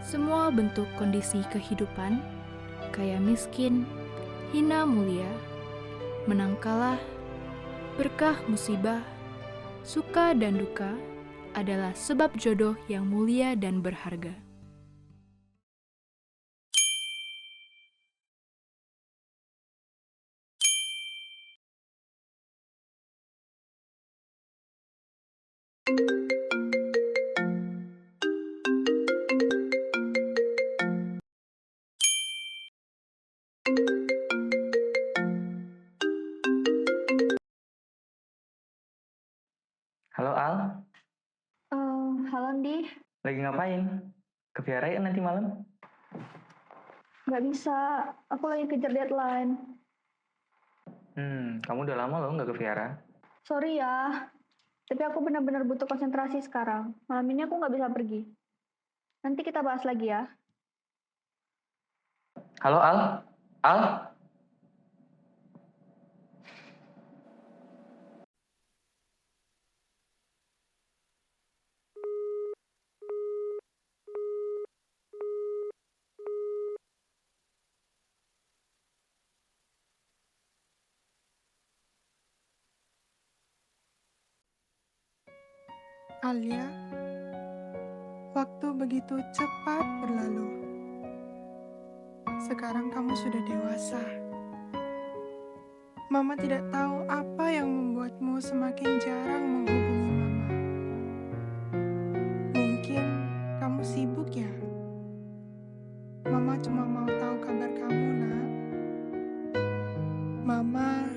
Semua bentuk kondisi kehidupan, kaya miskin, hina mulia, menang kalah, berkah musibah, suka dan duka adalah sebab jodoh yang mulia dan berharga. Halo Al, Halo Andi, lagi ngapain? Ke Viara ya nanti malam? nggak bisa. Aku lagi kejar deadline. Kamu udah lama loh nggak ke Viara. Sorry ya, tapi aku benar-benar butuh konsentrasi sekarang. Malam ini aku nggak bisa pergi. Nanti kita bahas lagi ya. Halo Al, Al, Alia, waktu begitu cepat berlalu. Sekarang kamu sudah dewasa. Mama tidak tahu apa yang membuatmu semakin jarang menghubungi Mama. Mungkin kamu sibuk ya? Mama cuma mau tahu kabar kamu, nak. Mama,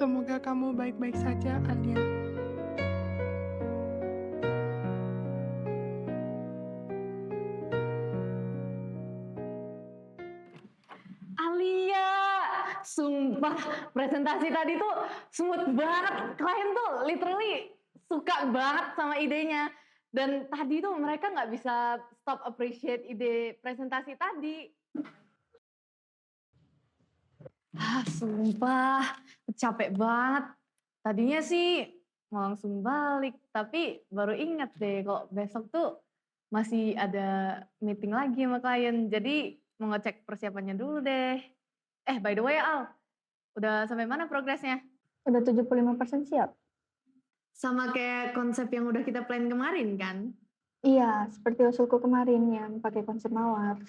semoga kamu baik-baik saja, Alia. Alia, sumpah presentasi tadi tuh smooth banget. Klien tuh literally suka banget sama idenya. Dan tadi tuh mereka nggak bisa stop appreciate ide presentasi tadi. Sumpah, capek banget. Tadinya sih mau langsung balik, tapi baru ingat deh kalau besok tuh masih ada meeting lagi sama klien. Jadi mau ngecek persiapannya dulu deh. By the way Al, udah sampai mana progresnya? Udah 75% siap. Sama kayak konsep yang udah kita plan kemarin kan? Iya, seperti usulku kemarin yang pakai konsep mawar.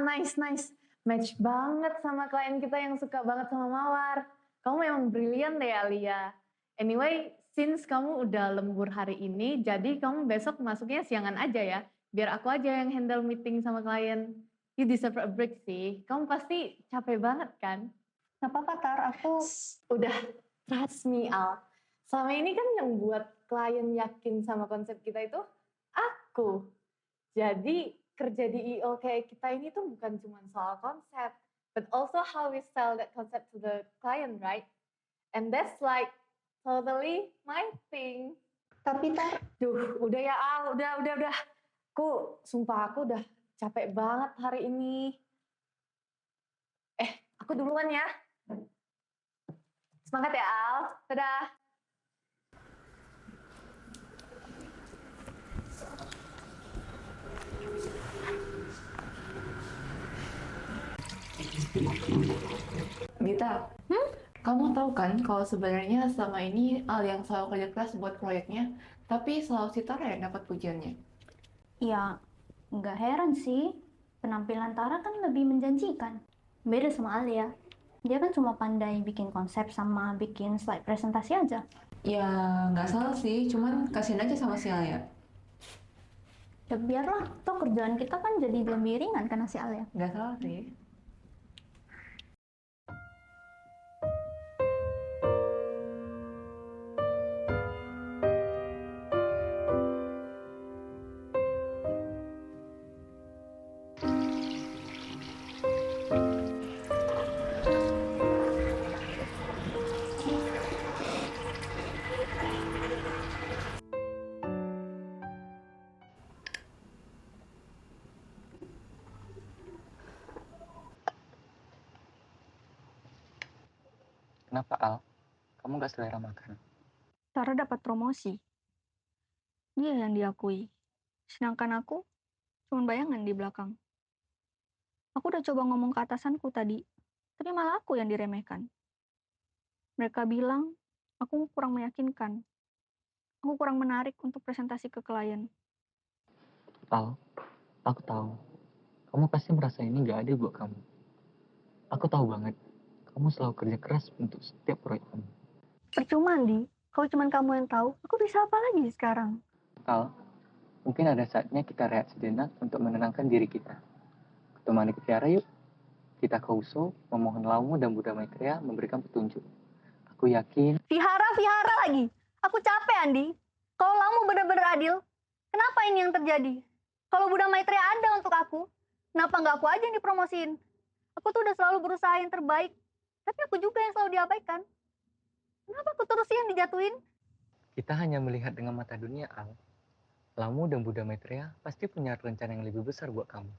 Nice. Match banget sama klien kita yang suka banget sama mawar. Kamu memang brilian deh Alia. Anyway, since kamu udah lembur hari ini, jadi kamu besok masuknya siangan aja ya. Biar aku aja yang handle meeting sama klien. You deserve a break sih. Kamu pasti capek banget kan? Nggak apa-apa, Tar. Aku Udah, trust me Al. Selama ini kan yang buat klien yakin sama konsep kita itu aku. Jadi kerja di IO kayak kita ini tuh bukan cuma soal konsep, but also how we sell that concept to the client, right? And that's like totally my thing. tapi Tar, Udah ya Al, udah. Sumpah aku udah capek banget hari ini. Aku duluan ya. Semangat ya Al, dadah. Gita, kamu tahu kan kalau sebenarnya selama ini Al yang selalu kerja keras buat proyeknya, tapi selalu si Tara yang dapat pujiannya. Ya, nggak heran sih. Penampilan Tara kan lebih menjanjikan. Beda sama Alia. Dia kan cuma pandai bikin konsep sama bikin slide presentasi aja. Ya, nggak salah sih, cuman kasihin aja sama si Alia. Ya biarlah, toh kerjaan kita kan jadi lebih ringan karena si Alia. Nggak salah sih. Kenapa Al? Kamu nggak selera makan? Tara dapat promosi. Dia yang diakui. Sedangkan aku cuma bayangan di belakang. Aku udah coba ngomong ke atasanku tadi, tapi malah aku yang diremehkan. Mereka bilang aku kurang meyakinkan. Aku kurang menarik untuk presentasi ke klien. Al, aku tahu. Kamu pasti merasa ini gak adil buat kamu. Aku tahu banget. Kamu selalu kerja keras untuk setiap proyek kamu. Percuma, Andi. Kalau cuma kamu yang tahu, aku bisa apa lagi sekarang? Al, mungkin ada saatnya kita rehat sejenak untuk menenangkan diri kita. Temani Tiara yuk. Kita ke USO, memohon Laumu dan Buddha Maitreya memberikan petunjuk. Aku yakin... Vihara lagi. Aku capek, Andi. Kalau kamu benar-benar adil, kenapa ini yang terjadi? Kalau Buddha Maitreya ada untuk aku, kenapa nggak aku aja yang dipromosiin? Aku tuh udah selalu berusaha yang terbaik, tapi aku juga yang selalu diabaikan. Kenapa aku terus yang dijatuhin? Kita hanya melihat dengan mata dunia, Al. Laumu dan Buddha Maitreya pasti punya rencana yang lebih besar buat kamu.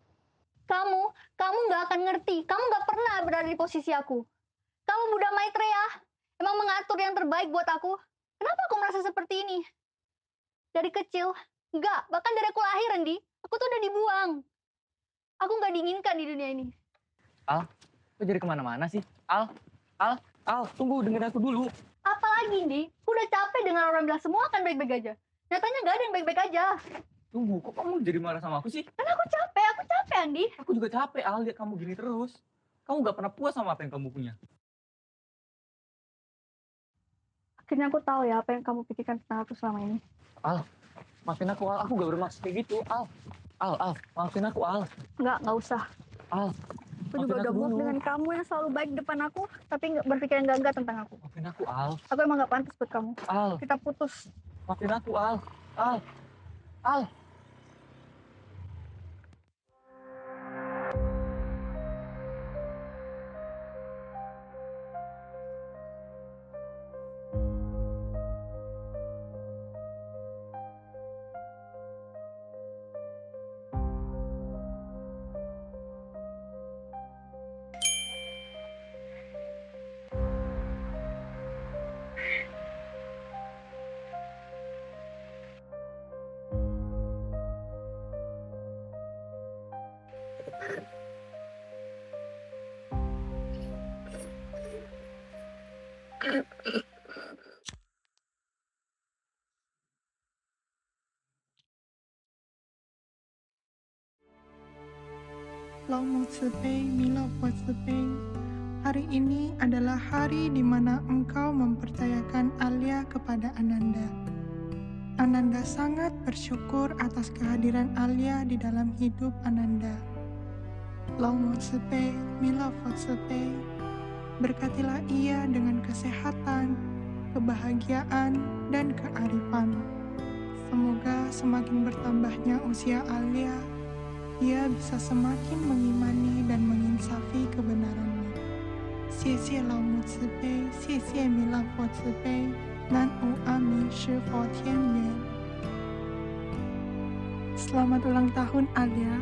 Kamu nggak akan ngerti. Kamu nggak pernah berada di posisi aku. Kamu Buddha Maitreya emang mengatur yang terbaik buat aku. Kenapa aku merasa seperti ini? Dari kecil, bahkan dari aku lahir, Andi, aku tuh udah dibuang. Aku nggak diinginkan di dunia ini. Al, kok jadi kemana-mana sih? Al, tunggu, dengerin aku dulu. Apalagi, Andi? Aku udah capek dengan orang bilang semua akan baik-baik aja. Nyatanya nggak ada yang baik-baik aja. Tunggu, kok kamu jadi marah sama aku sih? Karena aku capek, Andi. Aku juga capek, Al, lihat kamu gini terus. Kamu gak pernah puas sama apa yang kamu punya. Akhirnya aku tahu ya apa yang kamu pikirkan tentang aku selama ini. Al, maafin aku, Al. Aku gak bermaksud kayak gitu, Al. Al, maafin aku, Al. Nggak usah. Al, Aku juga udah muak dengan kamu yang selalu baik di depan aku, tapi nggak berpikir yang enggak tentang aku. maafin aku, Al. Aku emang nggak pantas buat kamu. Al, Kita putus. maafin aku, Al. Al. Laumu Tse-Pei, Mila Po Tse-Pei. Hari ini adalah hari di mana engkau mempercayakan Alia kepada Ananda. Ananda sangat bersyukur atas kehadiran Alia di dalam hidup Ananda. Laumu Tse-Pei, Mila Po Tse-Pei. Berkatilah ia dengan kesehatan, kebahagiaan, dan kearifan. Semoga semakin bertambahnya usia Alia, ia bisa semakin mengimani dan menginsafi kebenarannya. Xie Laumu Tse-Pei, Xie Mila Po Tse-Pei, Nan Wu Ami Shi Fo Tian Yuan. Selamat ulang tahun, Alia.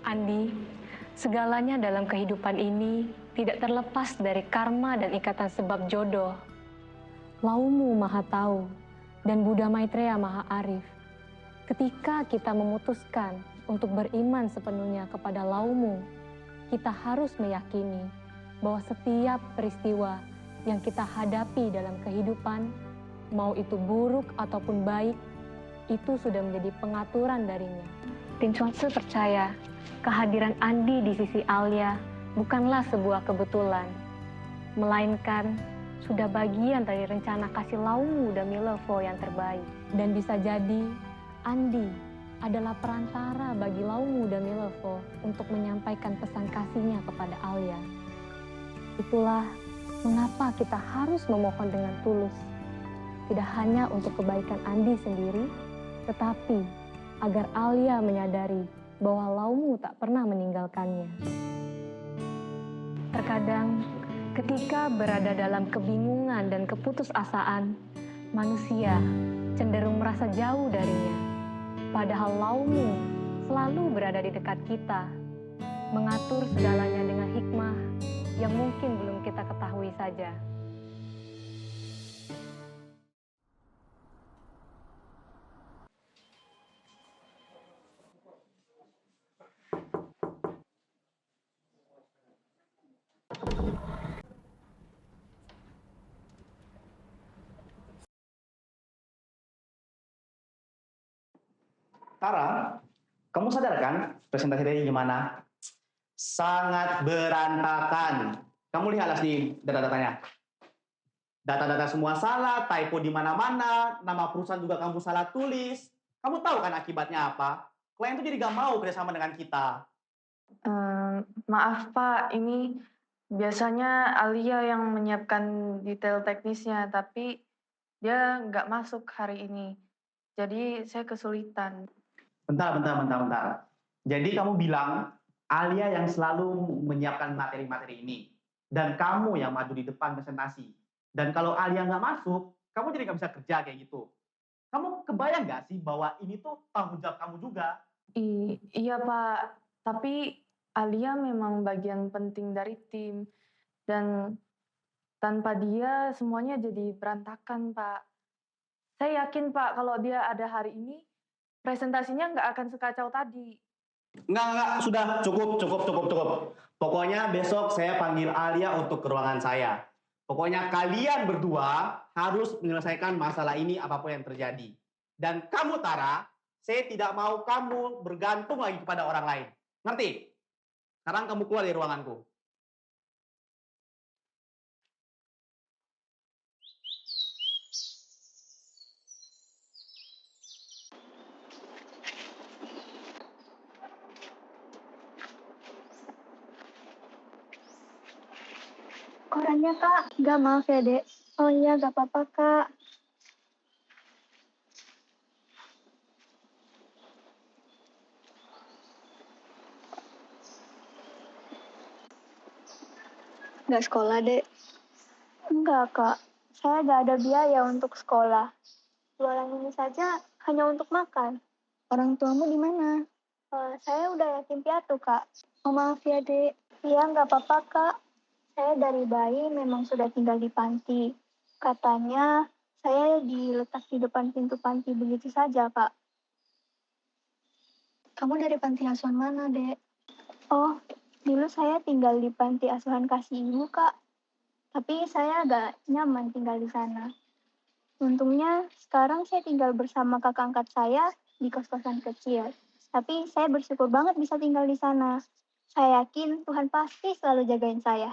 Andi, segalanya dalam kehidupan ini tidak terlepas dari karma dan ikatan sebab jodoh. Laumu Maha Tahu dan Buddha Maitreya Maha Arif. Ketika kita memutuskan untuk beriman sepenuhnya kepada Laumu, kita harus meyakini bahwa setiap peristiwa yang kita hadapi dalam kehidupan, mau itu buruk ataupun baik, itu sudah menjadi pengaturan darinya. Tin Chuan Tzu percaya kehadiran Andi di sisi Alia bukanlah sebuah kebetulan, melainkan sudah bagian dari rencana kasih Laumu dan Milevo yang terbaik. Dan bisa jadi Andi adalah perantara bagi Laumu dan Milevo untuk menyampaikan pesan kasihnya kepada Alia. Itulah mengapa kita harus memohon dengan tulus, tidak hanya untuk kebaikan Andi sendiri, tetapi agar Alia menyadari bahwa Laumu tak pernah meninggalkannya. Terkadang, ketika berada dalam kebingungan dan keputusasaan, manusia cenderung merasa jauh darinya. Padahal Laumu selalu berada di dekat kita mengatur segalanya dengan hikmah yang mungkin belum kita ketahui saja. Tara, kamu sadar kan presentasi tadi gimana? Sangat berantakan. Kamu lihatlah di data-datanya. Data-data semua salah, typo di mana-mana, nama perusahaan juga kamu salah tulis. Kamu tahu kan akibatnya apa? Klien tuh jadi gak mau kerjasama dengan kita. Maaf Pak, ini biasanya Alia yang menyiapkan detail teknisnya, tapi dia nggak masuk hari ini. Jadi saya kesulitan. Bentar. Jadi kamu bilang Alia yang selalu menyiapkan materi-materi ini. Dan kamu yang maju di depan presentasi. Dan kalau Alia nggak masuk, kamu jadi nggak bisa kerja kayak gitu. Kamu kebayang nggak sih bahwa ini tuh tanggung jawab kamu juga? Iya Pak, tapi Alia memang bagian penting dari tim. Dan tanpa dia semuanya jadi berantakan Pak. Saya yakin Pak kalau dia ada hari ini, presentasinya nggak akan sekacau tadi. Enggak, sudah cukup. Pokoknya besok saya panggil Alia untuk ke ruangan saya. Pokoknya kalian berdua harus menyelesaikan masalah ini apapun yang terjadi. Dan kamu Tara, saya tidak mau kamu bergantung lagi kepada orang lain. Ngerti? Sekarang kamu keluar dari ruanganku. Korannya Kak, nggak maaf ya Dek. Oh iya, nggak apa-apa Kak. Nggak sekolah Dek? Enggak Kak, saya nggak ada biaya untuk sekolah. Jualan ini saja hanya untuk makan. Orang tuamu di mana? Saya udah yatim piatu Kak. Oh maaf ya Dek. Iya nggak apa-apa Kak. Saya dari bayi memang sudah tinggal di panti. Katanya saya diletak di depan pintu panti begitu saja, Kak. Kamu dari panti asuhan mana, Dek? Oh, dulu saya tinggal di panti asuhan Kasih Ibu, Kak. Tapi saya agak nyaman tinggal di sana. Untungnya sekarang saya tinggal bersama kakak angkat saya di kos-kosan kecil. Tapi saya bersyukur banget bisa tinggal di sana. Saya yakin Tuhan pasti selalu jagain saya.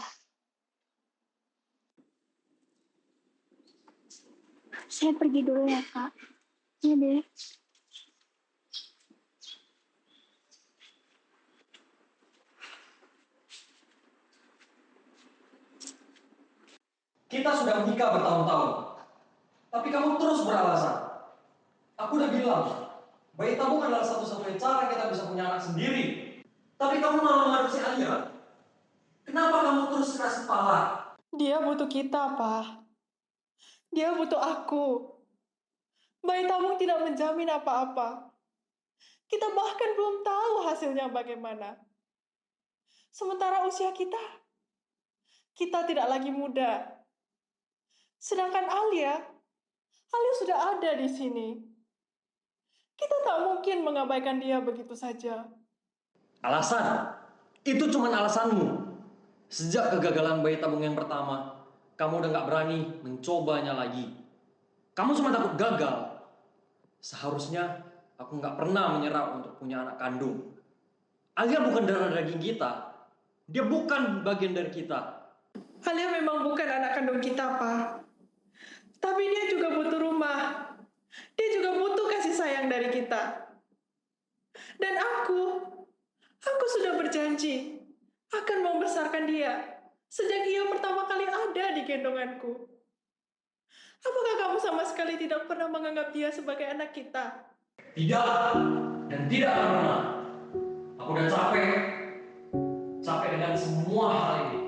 Saya pergi dulu ya, Kak. Iya deh. Kita sudah menikah bertahun-tahun, tapi kamu terus beralasan. Aku udah bilang, bayi tabung adalah satu-satunya cara kita bisa punya anak sendiri. Tapi kamu malah mengadopsi Alia. Kenapa kamu terus keras kepala? Dia butuh kita, Pak. Dia butuh aku. Bayi tabung tidak menjamin apa-apa. Kita bahkan belum tahu hasilnya bagaimana. Sementara usia kita tidak lagi muda. Sedangkan Alia sudah ada di sini. Kita tak mungkin mengabaikan dia begitu saja. Alasan? Itu cuma alasanmu. Sejak kegagalan bayi tabung yang pertama, kamu udah gak berani mencobanya lagi. Kamu cuma takut gagal. Seharusnya aku gak pernah menyerah untuk punya anak kandung. Alia bukan darah daging kita. Dia bukan bagian dari kita. Alia memang bukan anak kandung kita, Pak. Tapi dia juga butuh rumah. Dia juga butuh kasih sayang dari kita. Dan aku sudah berjanji akan membesarkan dia sejak ia pertama kali ada di gendonganku. Apakah kamu sama sekali tidak pernah menganggap dia sebagai anak kita? Tidak, dan tidak akan pernah. Aku udah capek dengan semua hal ini.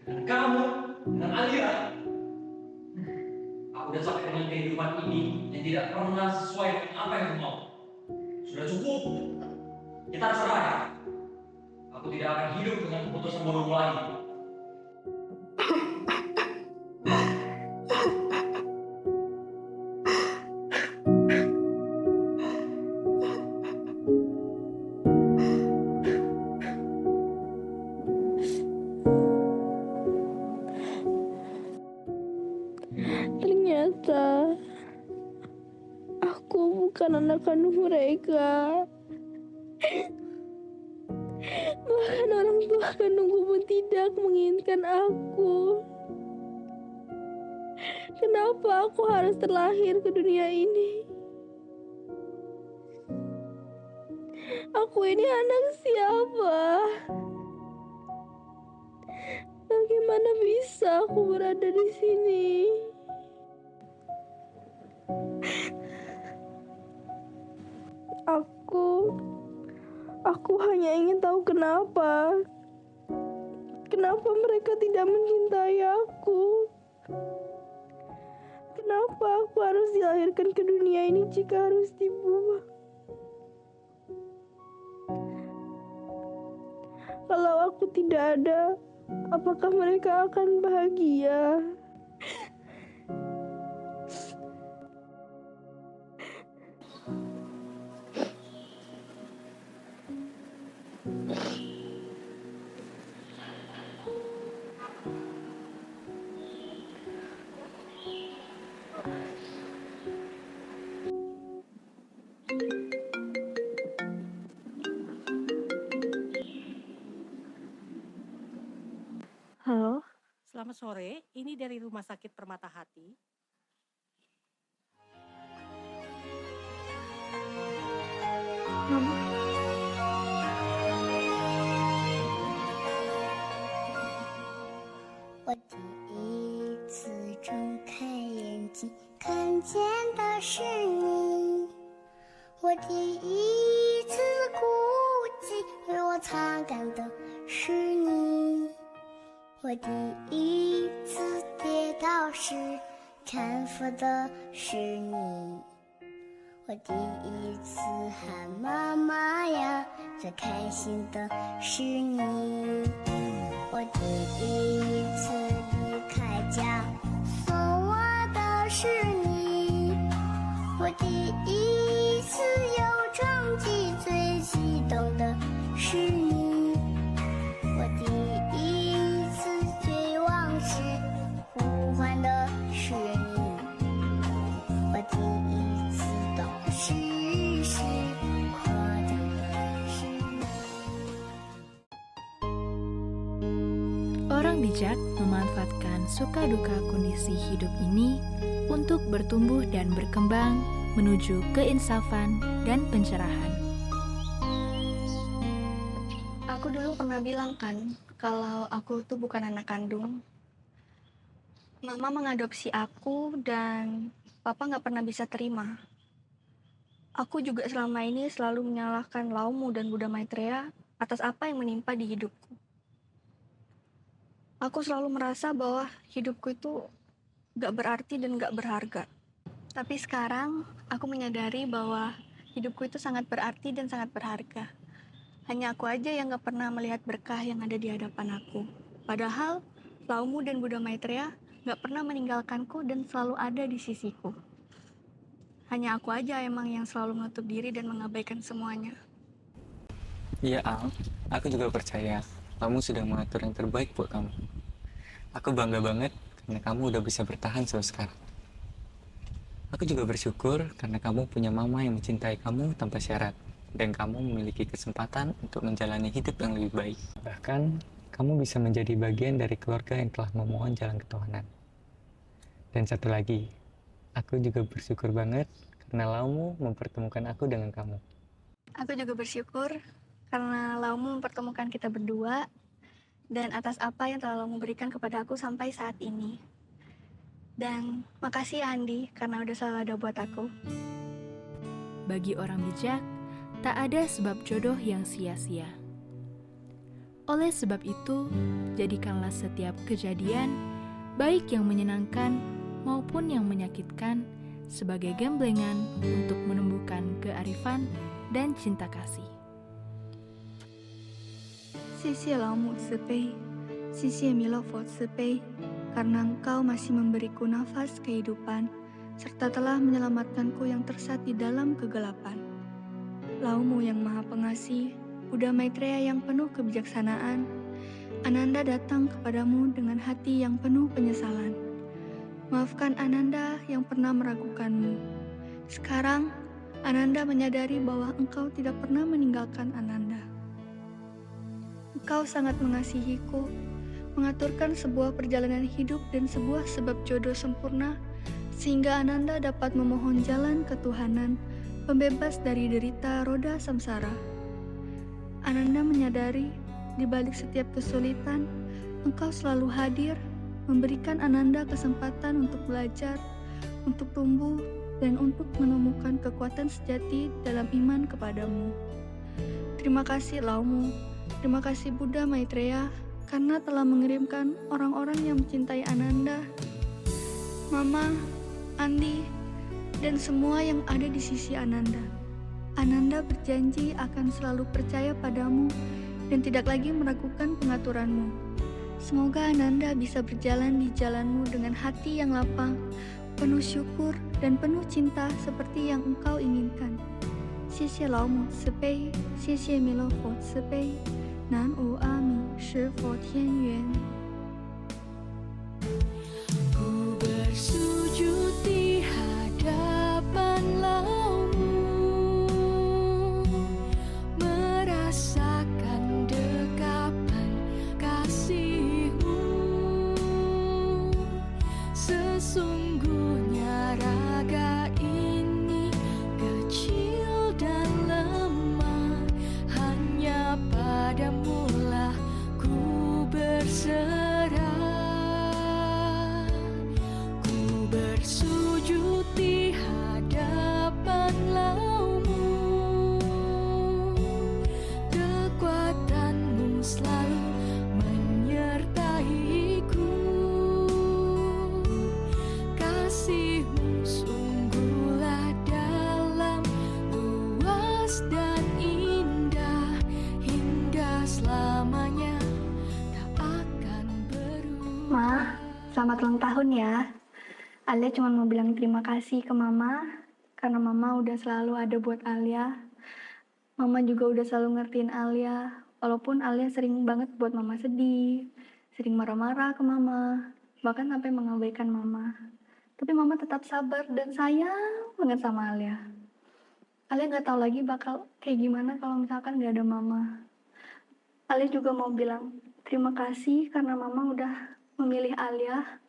Dengan kamu, dengan Alia. Aku udah capek dengan kehidupan ini yang tidak pernah sesuai dengan apa yang aku mau. Sudah cukup. Kita cerai. Aku Aku tidak akan hidup dengan keputusan bodohmu lagi. Ternyata aku bukan anak kandung mereka. Bahkan orang tua kandungku pun tidak menginginkan aku. Kenapa aku harus terlahir ke dunia ini? Aku ini anak siapa? Bagaimana bisa aku berada di sini? Aku hanya ingin tahu kenapa. Kenapa mereka tidak mencintai aku? Kenapa aku harus dilahirkan ke dunia ini jika harus dibuang? Kalau aku tidak ada, apakah mereka akan bahagia? Halo, selamat sore. Ini dari Rumah Sakit Permata Hati. Mama. 我第一次睁开眼睛，看见的是你。我第一次哭泣，为我擦干的是你。我第一次跌倒时，搀扶的是你。我第一次喊妈妈呀，最开心的是你。我第一次离开家，送我的是你。我第一次有成绩，最激动的是你。我第一次绝望时，呼唤的是你。我第一次懂事时，夸奖的是你。 Orang bijak memanfaatkan suka duka kondisi hidup ini untuk bertumbuh dan berkembang menuju keinsafan dan pencerahan. Aku dulu pernah bilang kan, kalau aku tuh bukan anak kandung. Mama mengadopsi aku dan papa nggak pernah bisa terima. Aku juga selama ini selalu menyalahkan Laumu dan Buddha Maitreya atas apa yang menimpa di hidupku. Aku selalu merasa bahwa hidupku itu gak berarti dan gak berharga. Tapi sekarang aku menyadari bahwa hidupku itu sangat berarti dan sangat berharga. Hanya aku aja yang gak pernah melihat berkah yang ada di hadapan aku. Padahal Laumu dan Buddha Maitreya gak pernah meninggalkanku dan selalu ada di sisiku. Hanya aku aja emang yang selalu menutup diri dan mengabaikan semuanya. Iya Al, aku juga percaya kamu sudah mengatur yang terbaik buat kamu. Aku bangga banget karena kamu udah bisa bertahan sampai sekarang. Aku juga bersyukur karena kamu punya mama yang mencintai kamu tanpa syarat. Dan kamu memiliki kesempatan untuk menjalani hidup yang lebih baik. Bahkan, kamu bisa menjadi bagian dari keluarga yang telah memohon jalan ketuhanan. Dan satu lagi, aku juga bersyukur banget karena Laumu mempertemukan aku dengan kamu. Aku juga bersyukur karena Laumu mempertemukan kita berdua dan atas apa yang telah Laumu berikan kepada aku sampai saat ini. Dan makasih ya Andi karena udah selalu ada buat aku. Bagi orang bijak, tak ada sebab jodoh yang sia-sia. Oleh sebab itu, jadikanlah setiap kejadian, baik yang menyenangkan maupun yang menyakitkan, sebagai gemblengan untuk menumbuhkan kearifan dan cinta kasih. 谢谢老母慈悲，谢谢弥勒佛慈悲, karena Engkau masih memberiku nafas kehidupan, serta telah menyelamatkanku yang tersesat di dalam kegelapan. Laumu yang maha pengasih, Buddha Maitreya yang penuh kebijaksanaan, Ananda datang kepadamu dengan hati yang penuh penyesalan. Maafkan Ananda yang pernah meragukanmu. Sekarang, Ananda menyadari bahwa engkau tidak pernah meninggalkan Ananda. Engkau sangat mengasihiku, mengaturkan sebuah perjalanan hidup dan sebuah sebab jodoh sempurna, sehingga Ananda dapat memohon jalan ketuhanan, pembebas dari derita roda samsara. Ananda menyadari, di balik setiap kesulitan, engkau selalu hadir, memberikan Ananda kesempatan untuk belajar, untuk tumbuh, dan untuk menemukan kekuatan sejati dalam iman kepadamu. Terima kasih Laumu, terima kasih Buddha Maitreya, karena telah mengirimkan orang-orang yang mencintai Ananda, Mama, Andi, dan semua yang ada di sisi Ananda. Ananda berjanji akan selalu percaya padamu dan tidak lagi meragukan pengaturanmu. Semoga Ananda bisa berjalan di jalanmu dengan hati yang lapang, penuh syukur dan penuh cinta seperti yang engkau inginkan. 谢谢老母慈悲，谢谢弥勒佛慈悲，南无阿弥陀佛天元。 Ku bersujud di hadapan laumu, merasakan dekapan kasih-Mu. Sesungguhnya raga ini kecil dan lemah, hanya padamu-lah ku berserah. Ku bersujud di hadapan laumu, kekuatan-Mu selalu menyertaiku. Kasih-Mu sungguhlah dalam, luas dan indah, hingga selamanya tak akan berubah. Ma, selamat ulang tahun ya. Alia cuma mau bilang terima kasih ke Mama, karena Mama udah selalu ada buat Alia. Mama juga udah selalu ngertiin Alia, walaupun Alia sering banget buat Mama sedih, sering marah-marah ke Mama, bahkan sampai mengabaikan Mama. Tapi Mama tetap sabar dan sayang banget sama Alia. Alia nggak tahu lagi bakal kayak gimana kalau misalkan nggak ada Mama. Alia juga mau bilang terima kasih karena Mama udah memilih Alia,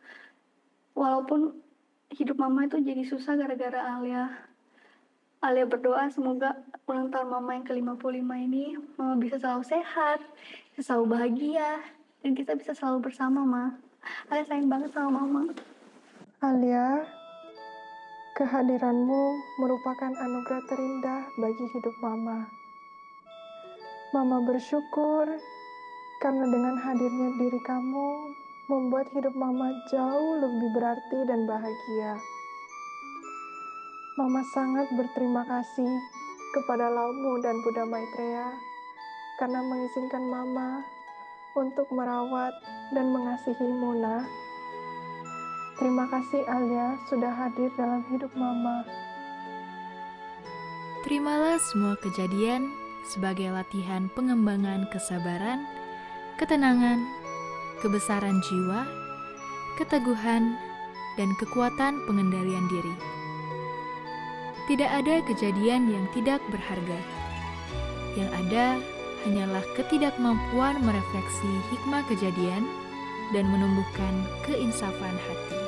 walaupun hidup Mama itu jadi susah gara-gara Alia. Alia berdoa semoga ulang tahun Mama yang ke-55 ini Mama bisa selalu sehat, bisa selalu bahagia, dan kita bisa selalu bersama, Ma. Alia sayang banget sama Mama. Alia, kehadiranmu merupakan anugerah terindah bagi hidup Mama. Mama bersyukur karena dengan hadirnya diri kamu membuat hidup Mama jauh lebih berarti dan bahagia. Mama sangat berterima kasih kepada Laumu dan Buddha Maitreya karena mengizinkan Mama untuk merawat dan mengasihi-Mu, Nak. Terima kasih Alia sudah hadir dalam hidup Mama. Terimalah semua kejadian sebagai latihan pengembangan kesabaran, ketenangan, kebesaran jiwa, keteguhan, dan kekuatan pengendalian diri. Tidak ada kejadian yang tidak berharga. Yang ada hanyalah ketidakmampuan merefleksi hikmah kejadian dan menumbuhkan keinsafan hati.